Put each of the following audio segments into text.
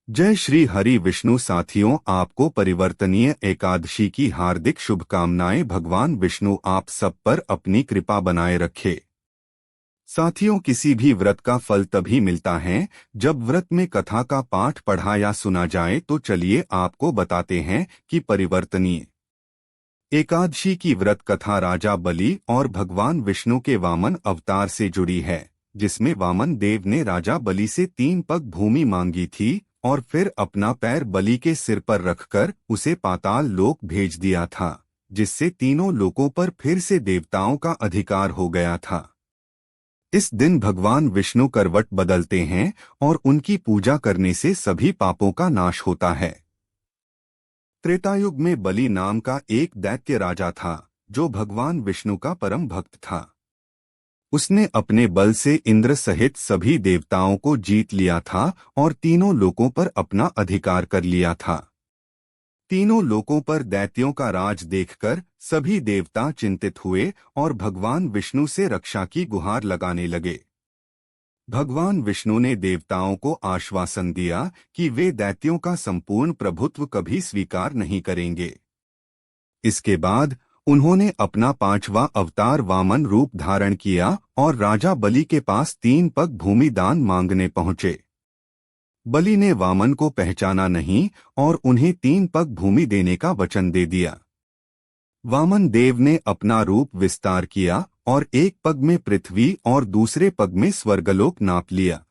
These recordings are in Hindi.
जय श्री हरि विष्णु साथियों, आपको परिवर्तनीय एकादशी की हार्दिक शुभकामनाएं। भगवान विष्णु आप सब पर अपनी कृपा बनाए रखे। साथियों, किसी भी व्रत का फल तभी मिलता है जब व्रत में कथा का पाठ पढ़ा या सुना जाए। तो चलिए आपको बताते हैं कि परिवर्तनीय एकादशी की व्रत कथा राजा बलि और भगवान विष्णु के वामन अवतार से जुड़ी है, जिसमें वामन देव ने राजा बलि से 3 पग भूमि मांगी थी और फिर अपना पैर बलि के सिर पर रखकर उसे पाताल लोक भेज दिया था, जिससे तीनों लोकों पर फिर से देवताओं का अधिकार हो गया था। इस दिन भगवान विष्णु करवट बदलते हैं और उनकी पूजा करने से सभी पापों का नाश होता है। त्रेतायुग में बलि नाम का एक दैत्य राजा था, जो भगवान विष्णु का परम भक्त था। उसने अपने बल से इंद्र सहित सभी देवताओं को जीत लिया था और तीनों लोकों पर अपना अधिकार कर लिया था। तीनों लोकों पर दैत्यों का राज देखकर सभी देवता चिंतित हुए और भगवान विष्णु से रक्षा की गुहार लगाने लगे। भगवान विष्णु ने देवताओं को आश्वासन दिया कि वे दैत्यों का संपूर्ण प्रभुत्व कभी स्वीकार नहीं करेंगे। इसके बाद उन्होंने अपना 5वां अवतार वामन रूप धारण किया और राजा बलि के पास 3 पग भूमि दान मांगने पहुंचे। बलि ने वामन को पहचाना नहीं और उन्हें 3 पग भूमि देने का वचन दे दिया। वामन देव ने अपना रूप विस्तार किया और एक पग में पृथ्वी और दूसरे पग में स्वर्गलोक नाप लिया।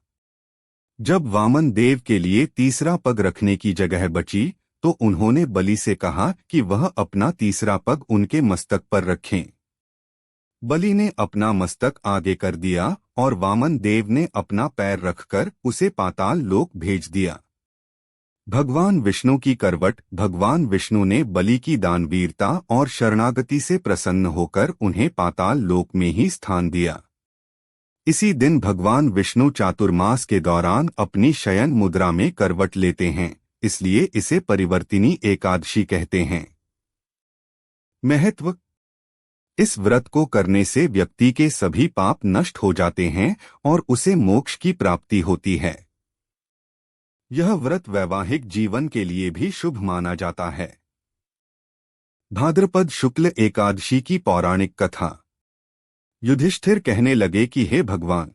जब वामन देव के लिए तीसरा पग रखने की जगह बची तो उन्होंने बलि से कहा कि वह अपना तीसरा पग उनके मस्तक पर रखें। बलि ने अपना मस्तक आगे कर दिया और वामन देव ने अपना पैर रखकर उसे पाताल लोक भेज दिया। भगवान विष्णु की करवट। भगवान विष्णु ने बलि की दानवीरता और शरणागति से प्रसन्न होकर उन्हें पाताल लोक में ही स्थान दिया। इसी दिन भगवान विष्णु चातुर्मास के दौरान अपनी शयन मुद्रा में करवट लेते हैं, इसलिए इसे परिवर्तिनी एकादशी कहते हैं। महत्व। इस व्रत को करने से व्यक्ति के सभी पाप नष्ट हो जाते हैं और उसे मोक्ष की प्राप्ति होती है। यह व्रत वैवाहिक जीवन के लिए भी शुभ माना जाता है। भाद्रपद शुक्ल एकादशी की पौराणिक कथा। युधिष्ठिर कहने लगे कि हे भगवान,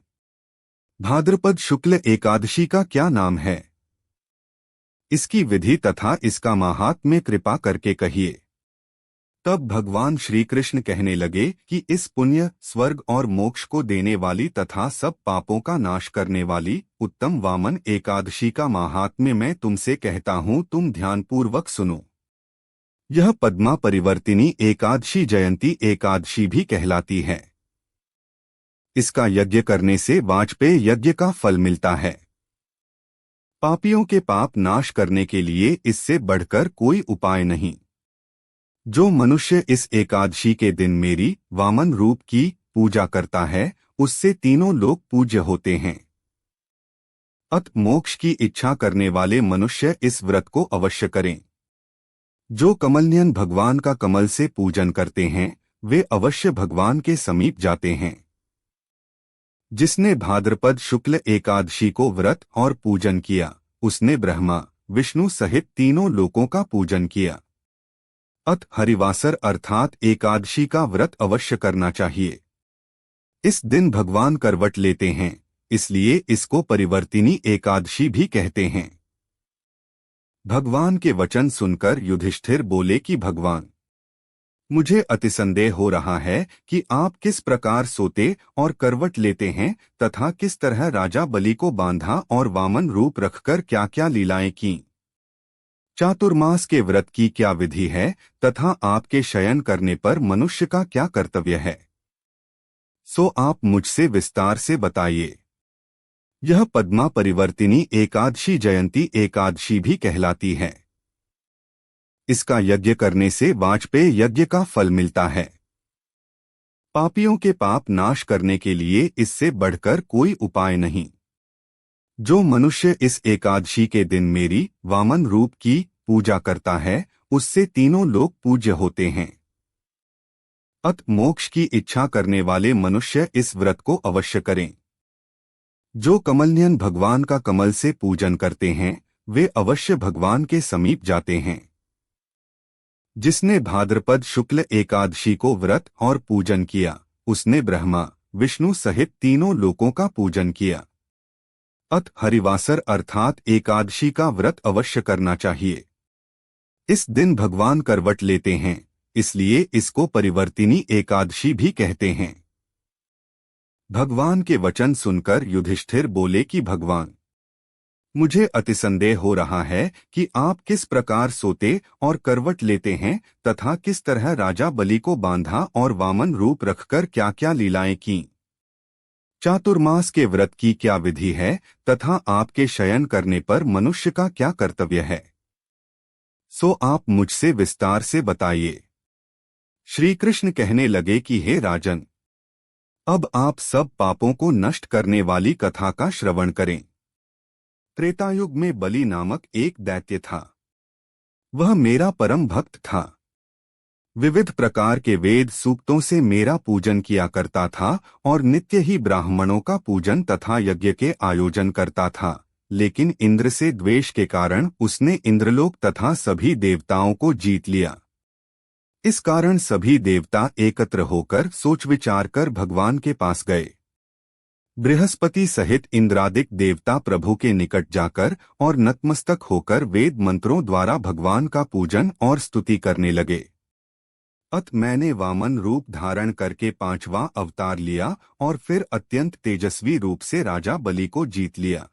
भाद्रपद शुक्ल एकादशी का क्या नाम है? इसकी विधि तथा इसका माहात्म्य कृपा करके कहिए। तब भगवान श्री कृष्ण कहने लगे कि इस पुण्य, स्वर्ग और मोक्ष को देने वाली तथा सब पापों का नाश करने वाली उत्तम वामन एकादशी का माहात्म्य मैं तुमसे कहता हूँ, तुम ध्यानपूर्वक सुनो। यह पद्मा परिवर्तिनी एकादशी जयंती एकादशी भी कहलाती है। इसका यज्ञ करने से वाजपेय यज्ञ का फल मिलता है। पापियों के पाप नाश करने के लिए इससे बढ़कर कोई उपाय नहीं। जो मनुष्य इस एकादशी के दिन मेरी वामन रूप की पूजा करता है, उससे तीनों लोग पूज्य होते हैं। अत मोक्ष की इच्छा करने वाले मनुष्य इस व्रत को अवश्य करें। जो कमलनयन भगवान का कमल से पूजन करते हैं, वे अवश्य भगवान के समीप जाते हैं। जिसने भाद्रपद शुक्ल एकादशी को व्रत और पूजन किया, उसने ब्रह्मा विष्णु सहित तीनों लोकों का पूजन किया। अत हरिवासर अर्थात एकादशी का व्रत अवश्य करना चाहिए। इस दिन भगवान करवट लेते हैं, इसलिए इसको परिवर्तिनी एकादशी भी कहते हैं। भगवान के वचन सुनकर युधिष्ठिर बोले कि भगवान, मुझे अतिसंदेह हो रहा है कि आप किस प्रकार सोते और करवट लेते हैं तथा किस तरह राजा बलि को बांधा और वामन रूप रखकर क्या क्या लीलाएं की। चातुर्मास के व्रत की क्या विधि है तथा आपके शयन करने पर मनुष्य का क्या कर्तव्य है, सो आप मुझसे विस्तार से बताइए। यह पद्मा परिवर्तिनी एकादशी जयंती एकादशी भी कहलाती है। इसका यज्ञ करने से वाजपेय यज्ञ का फल मिलता है। पापियों के पाप नाश करने के लिए इससे बढ़कर कोई उपाय नहीं। जो मनुष्य इस एकादशी के दिन मेरी वामन रूप की पूजा करता है, उससे तीनों लोग पूज्य होते हैं। अत मोक्ष की इच्छा करने वाले मनुष्य इस व्रत को अवश्य करें। जो कमलनयन भगवान का कमल से पूजन करते हैं, वे अवश्य भगवान के समीप जाते हैं। जिसने भाद्रपद शुक्ल एकादशी को व्रत और पूजन किया, उसने ब्रह्मा विष्णु सहित तीनों लोकों का पूजन किया। अत हरिवासर अर्थात एकादशी का व्रत अवश्य करना चाहिए। इस दिन भगवान करवट लेते हैं, इसलिए इसको परिवर्तिनी एकादशी भी कहते हैं। भगवान के वचन सुनकर युधिष्ठिर बोले कि भगवान, मुझे अतिसंदेह हो रहा है कि आप किस प्रकार सोते और करवट लेते हैं तथा किस तरह राजा बलि को बांधा और वामन रूप रखकर क्या क्या लीलाएं की। चातुर्मास के व्रत की क्या विधि है तथा आपके शयन करने पर मनुष्य का क्या कर्तव्य है, सो आप मुझसे विस्तार से बताइए। श्री कृष्ण कहने लगे कि हे राजन, अब आप सब पापों को नष्ट करने वाली कथा का श्रवण करें। त्रेतायुग में बलि नामक एक दैत्य था। वह मेरा परम भक्त था। विविध प्रकार के वेद सूक्तों से मेरा पूजन किया करता था और नित्य ही ब्राह्मणों का पूजन तथा यज्ञ के आयोजन करता था। लेकिन इंद्र से द्वेष के कारण उसने इंद्रलोक तथा सभी देवताओं को जीत लिया। इस कारण सभी देवता एकत्र होकर सोच विचार कर भगवान के पास गए। बृहस्पति सहित इंद्रादिक देवता प्रभु के निकट जाकर और नतमस्तक होकर वेद मंत्रों द्वारा भगवान का पूजन और स्तुति करने लगे। अत मैंने वामन रूप धारण करके 5वां अवतार लिया और फिर अत्यंत तेजस्वी रूप से राजा बलि को जीत लिया।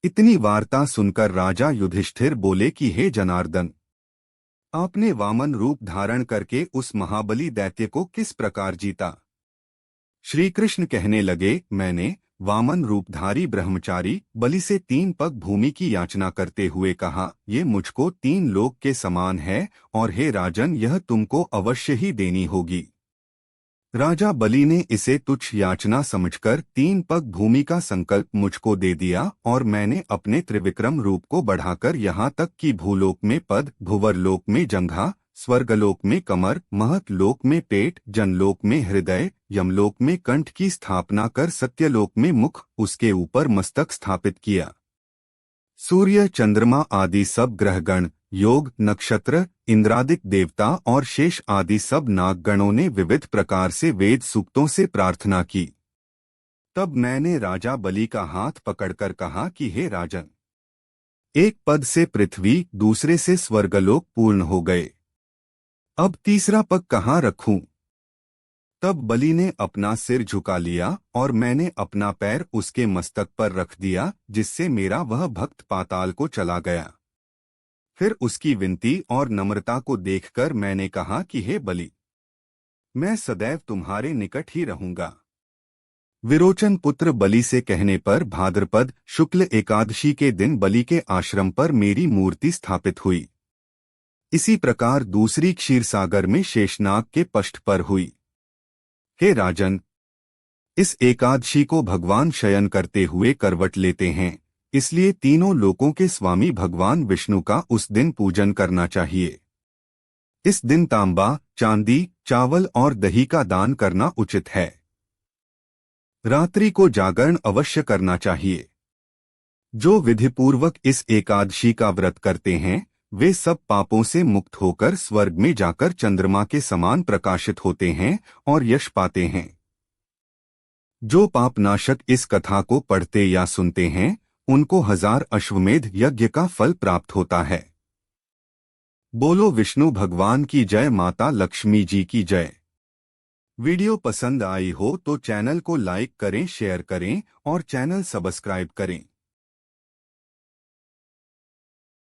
इतनी वार्ता सुनकर राजा युधिष्ठिर बोले कि हे जनार्दन, आपने वामन रूप धारण करके उस महाबली दैत्य को किस प्रकार जीता। श्री कृष्ण कहने लगे, मैंने वामन रूपधारी ब्रह्मचारी बलि से 3 पग भूमि की याचना करते हुए कहा, ये मुझको 3 लोक के समान है और हे राजन, यह तुमको अवश्य ही देनी होगी। राजा बलि ने इसे तुच्छ याचना समझकर 3 पग भूमि का संकल्प मुझको दे दिया और मैंने अपने त्रिविक्रम रूप को बढ़ाकर यहाँ तक कि भूलोक में पद, भुवरलोक में जंघा, स्वर्गलोक में कमर, महतलोक में पेट, जनलोक में हृदय, यमलोक में कंठ की स्थापना कर सत्यलोक में मुख, उसके ऊपर मस्तक स्थापित किया। सूर्य, चंद्रमा आदि सब ग्रहगण, योग, नक्षत्र, इंद्रादिक देवता और शेष आदि सब नागगणों ने विविध प्रकार से वेद सूक्तों से प्रार्थना की। तब मैंने राजा बलि का हाथ पकड़कर कहा कि हे राजन, एक पद से पृथ्वी, दूसरे से स्वर्गलोक पूर्ण हो गए। अब तीसरा पग कहाँ रखूं? तब बलि ने अपना सिर झुका लिया और मैंने अपना पैर उसके मस्तक पर रख दिया, जिससे मेरा वह भक्त पाताल को चला गया। फिर उसकी विनती और नम्रता को देखकर मैंने कहा कि हे बलि, मैं सदैव तुम्हारे निकट ही रहूंगा। विरोचन पुत्र बलि से कहने पर भाद्रपद शुक्ल एकादशी के दिन बलि के आश्रम पर मेरी मूर्ति स्थापित हुई। इसी प्रकार दूसरी क्षीरसागर में शेषनाग के पष्ठ पर हुई। हे राजन, इस एकादशी को भगवान शयन करते हुए करवट लेते हैं, इसलिए तीनों लोकों के स्वामी भगवान विष्णु का उस दिन पूजन करना चाहिए। इस दिन तांबा, चांदी, चावल और दही का दान करना उचित है। रात्रि को जागरण अवश्य करना चाहिए। जो विधिपूर्वक इस एकादशी का व्रत करते हैं, वे सब पापों से मुक्त होकर स्वर्ग में जाकर चंद्रमा के समान प्रकाशित होते हैं और यश पाते हैं। जो पापनाशक इस कथा को पढ़ते या सुनते हैं, उनको 1000 अश्वमेध यज्ञ का फल प्राप्त होता है। बोलो विष्णु भगवान की जय, माता लक्ष्मी जी की जय। वीडियो पसंद आई हो तो चैनल को लाइक करें, शेयर करें और चैनल सब्सक्राइब करें।